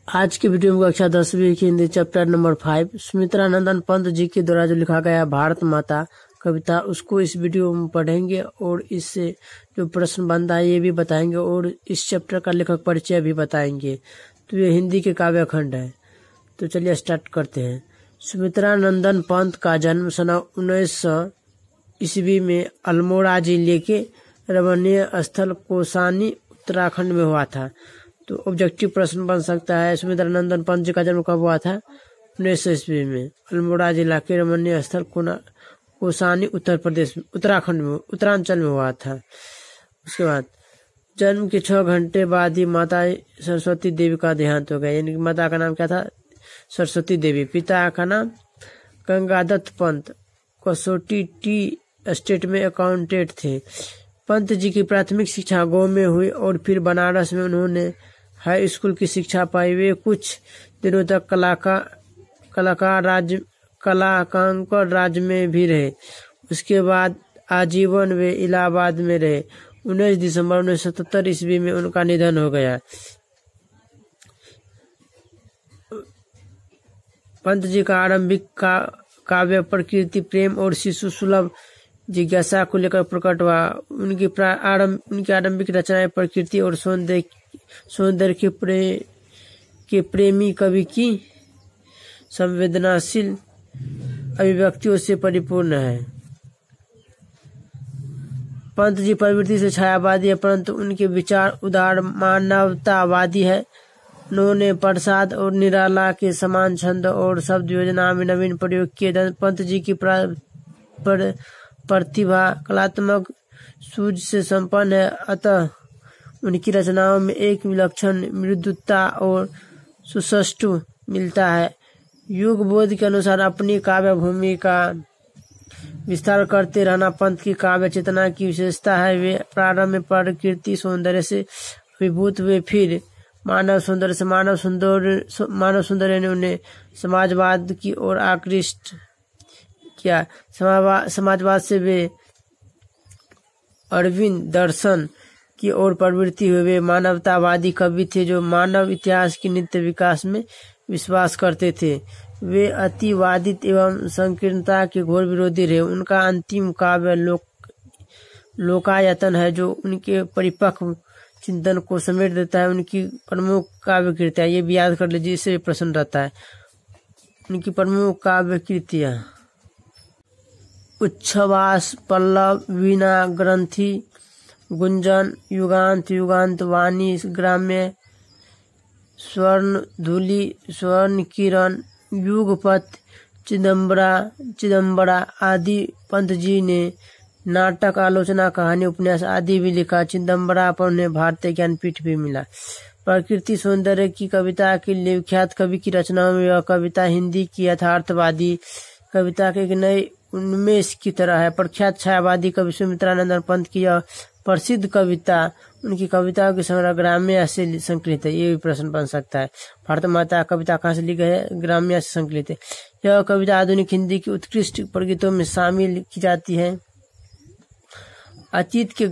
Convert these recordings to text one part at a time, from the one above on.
आज की वीडियो में कक्षा 10वीं की हिंदी चैप्टर नंबर 5 सुमित्रा नंदन पंत जी के द्वारा जो लिखा गया भारत माता कविता, उसको इस वीडियो में पढ़ेंगे और इससे जो प्रश्न बनता है ये भी बताएंगे और इस चैप्टर का लेखक परिचय भी बताएंगे। तो ये हिंदी के काव्य खंड है। तो चलिए स्टार्ट करते हैं। सुमित्रा नंदन पंत का जन्म सन 1900 ईस्वी में अल्मोड़ा जिले के रमणीय स्थल कौसानी उत्तराखंड में हुआ था। तो ऑब्जेक्टिव प्रश्न बन सकता है, सुमित्रा नंदन पंत जी का जन्म कब हुआ था? 1900 ईस्वी में अल्मोड़ा जिला के रमणीय स्थल कौसानी उत्तर प्रदेश में उत्तराखंड में उत्तरांचल में हुआ था। उसके बाद जन्म के 6 घंटे बाद ही माता सरस्वती देवी का देहांत हो गया। यानी कि माता का नाम क्या था? सरस्वती देवी। पिता का नाम गंगादत्त पंत कसोटी टी एस्टेट में अकाउंटेंट थे। पंत जी की प्राथमिक शिक्षा गांव में हुई और फिर बनारस में उन्होंने हाई स्कूल की शिक्षा पाई। वे कुछ दिनों तक कलाकांकर राज्य में भी रहे। उसके बाद आजीवन वे इलाहाबाद में रहे। 19 दिसंबर 1977 ईस्वी में उनका निधन हो गया। पंत जी का आरंभिक काव्य प्रकृति प्रेम और शिशु सुलभ जिज्ञासा को लेकर प्रकट हुआ। उनकी आरंभिक रचनाएं प्रकृति और सौंदर्य के प्रेमी कवि की संवेदनाशील अभिव्यक्तियों से परिपूर्ण है। पंत जी प्रवृत्ति से छायावादी है, परंतु उनके विचार उदार मानवतावादी है। उन्होंने प्रसाद और निराला के समान छंद और शब्द योजना में नवीन प्रयोग किए। पंत जी की प्रतिभा कलात्मक सूझ से संपन्न है, अतः उनकी रचनाओं में एक विलक्षण मृदुता और सुस्पष्ट मिलता है। युग बोध के अनुसार अपनी काव्य भूमि का विस्तार करते रहना पंत की काव्य चेतना की विशेषता है। वे प्रारंभ में प्रकृति सौंदर्य से अभिभूत हुए, फिर मानव सौंदर्य ने उन्हें समाजवाद की ओर आकृष्ट किया। समाजवाद से वे अरविंद दर्शन की ओर प्रवृत्ति हुए। वे मानवतावादी कवि थे जो मानव इतिहास की नित्य विकास में विश्वास करते थे। वे अतिवादी एवं संकीर्णता के घोर विरोधी रहे। उनका अंतिम काव्य लोकायतन है जो उनके परिपक्व चिंतन को समेट देता है। उनकी प्रमुख काव्य कृतियां, ये भी याद कर लीजिए, इससे प्रश्न रहता है। उनकी प्रमुख काव्य कृतियां उच्छ्वास, पल्लव, वीणा, ग्रंथि, गुंजन, युगांत वाणी, ग्राम्य, स्वर्ण धूलि, स्वर्ण किरण, युगपत, चिदम्बरा आदि। पंत जी ने नाटक, आलोचना, कहानी, उपन्यास आदि भी लिखा। चिदम्बरा पर उन्हें भारतीय ज्ञानपीठ भी मिला। प्रकृति सौंदर्य की कविता के लिए विख्यात कवि की रचनाओं में यह कविता हिंदी की यथार्थवादी कविता के एक नए उन्मेष की तरह है। प्रख्यात छायावादी कवि सुमित्रा नंदन पंत की यह प्रसिद्ध कविता उनकी कविताओं की संग्रह ग्राम्य से संकलित है। ये भी प्रश्न बन सकता है। भारत माता कविता कहाँ से ली गई है? ग्राम्य से संकलित है। यह कविता आधुनिक हिंदी की उत्कृष्ट प्रगीतों में शामिल की जाती है। अतीत के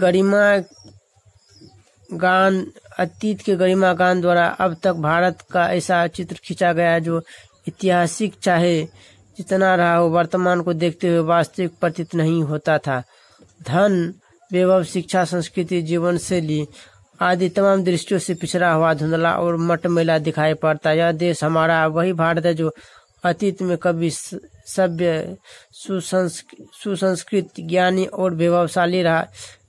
गरिमा गान द्वारा अब तक भारत का ऐसा चित्र खींचा गया है जो ऐतिहासिक चाहे जितना रहा हो, वर्तमान को देखते हुए वास्तविक प्रतीत नहीं होता था। धन, वैभव, शिक्षा, संस्कृति, जीवन शैली आदि तमाम दृष्टियों से पिछड़ा हुआ, धुंधला और मटमैला दिखाई पड़ता। यह देश हमारा वही भारत है जो अतीत में कभी सभ्य, सुसंस्कृत, ज्ञानी और वैभवशाली रहा।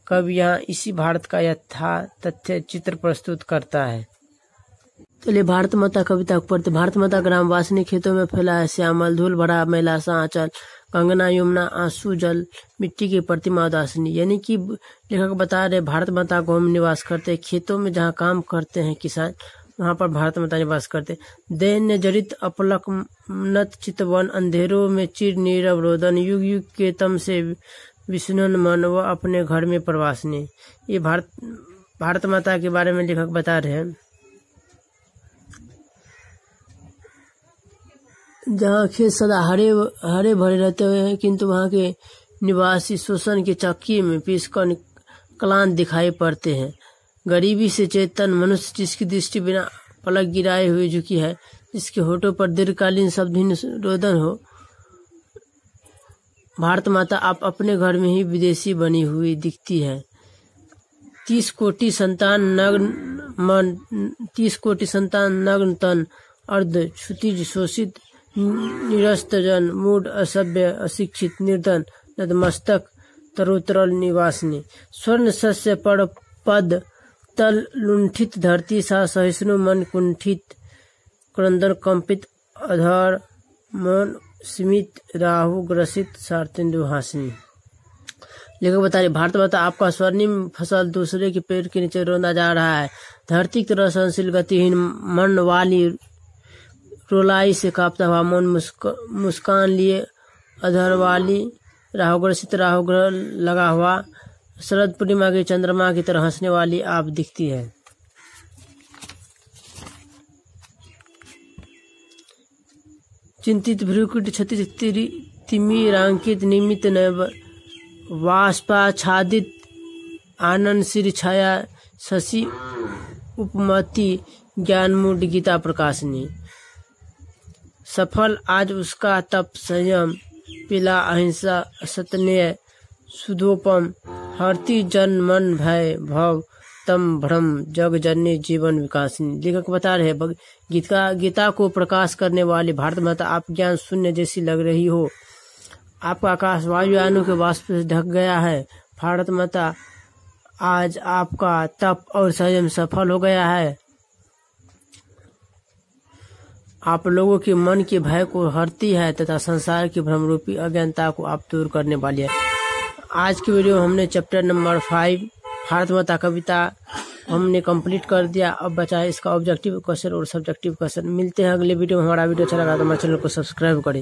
कभी यहाँ इसी भारत का तथ्य चित्र प्रस्तुत करता है। चलिए भारत माता कविता पढ़ते। भारत माता ग्राम वासनी खेतों में फैला है श्यामल, धूल भरा मैला सा आंचल, गंगना यमुना आंसू जल, मिट्टी की प्रतिमा उदासनी। यानी कि लेखक बता रहे भारत माता गाँव में निवास करते, खेतों में जहाँ काम करते हैं किसान, वहाँ पर भारत माता निवास करते। दैन्य जरित अपलक नत चितवन, अंधेरों में चिर नीरव रोदन, युग युग के तम से विष्णुन मन, व अपने घर में प्रवासनी। ये भारत माता के बारे में लेखक बता रहे हैं। जहाँ खेत सदा हरे भरे रहते हैं, किंतु वहाँ के निवासी शोषण के चक्की में पीसकर क्लांत दिखाई पड़ते हैं। गरीबी से चेतन मनुष्य जिसकी दृष्टि बिना पलक गिराए हुए झुकी है, जिसके होठों पर दीर्घकालीन शब्दहीन रोदन हो। भारत माता आप अपने घर में ही विदेशी बनी हुई दिखती है। 30 कोटि संतान नग्न तन, अर्ध क्षुतिज शोषित निरस्त जन, मूढ़ असभ्य अशिक्षित निर्धन, नतमस्तक तरोतरल निवासिनी, स्वर्ण सस्य पर पद तल लुंठित धरती सा सहिष्णु मन कुंठित, क्रंदन कंपित अधर मन स्मित राहु ग्रसित सार्तेंदु हासिनी। लेखक बता रहे भारत माता आपका स्वर्णिम फसल दूसरे के पेड़ के नीचे रौंदा जा रहा है। धरती की तरह सहनशील गतिहीन मन वाली रोलाई से कांपता हुआ मौन मुस्कान लिए अधर वाली राहुग्रसित राहुग्रह लगा हुआ शरद पूर्णिमा की चंद्रमा की तरह हंसने वाली आप दिखती है। चिंतित भ्रुकुट क्षतित तिमिरांकित निमित्त नव वाष्पाच्छादित आनंद सिर छाया शशि उपमति ज्ञानमूढ़ गीता प्रकाशनी। सफल आज उसका तप संयम पिला अहिंसा सतन्य सुधोपम, हरती जन मन भय भव तम भ्रम जग जननी जीवन विकासिनी। लेखक बता रहे गीता को प्रकाश करने वाली भारत माता आप ज्ञान शून्य जैसी लग रही हो। आपका आकाश वायुयानों के वाष्प से ढक गया है। भारत माता आज आपका तप और संयम सफल हो गया है। आप लोगों के मन के भय को हरती है तथा संसार की भ्रमरूपी अज्ञानता को आप दूर करने वाली है। आज की वीडियो हमने चैप्टर नंबर 5 भारत माता कविता हमने कंप्लीट कर दिया। अब बचा है इसका ऑब्जेक्टिव क्वेश्चन और सब्जेक्टिव क्वेश्चन। मिलते हैं अगले वीडियो में। हमारा वीडियो अच्छा लगा तो हमारे चैनल को सब्सक्राइब करें।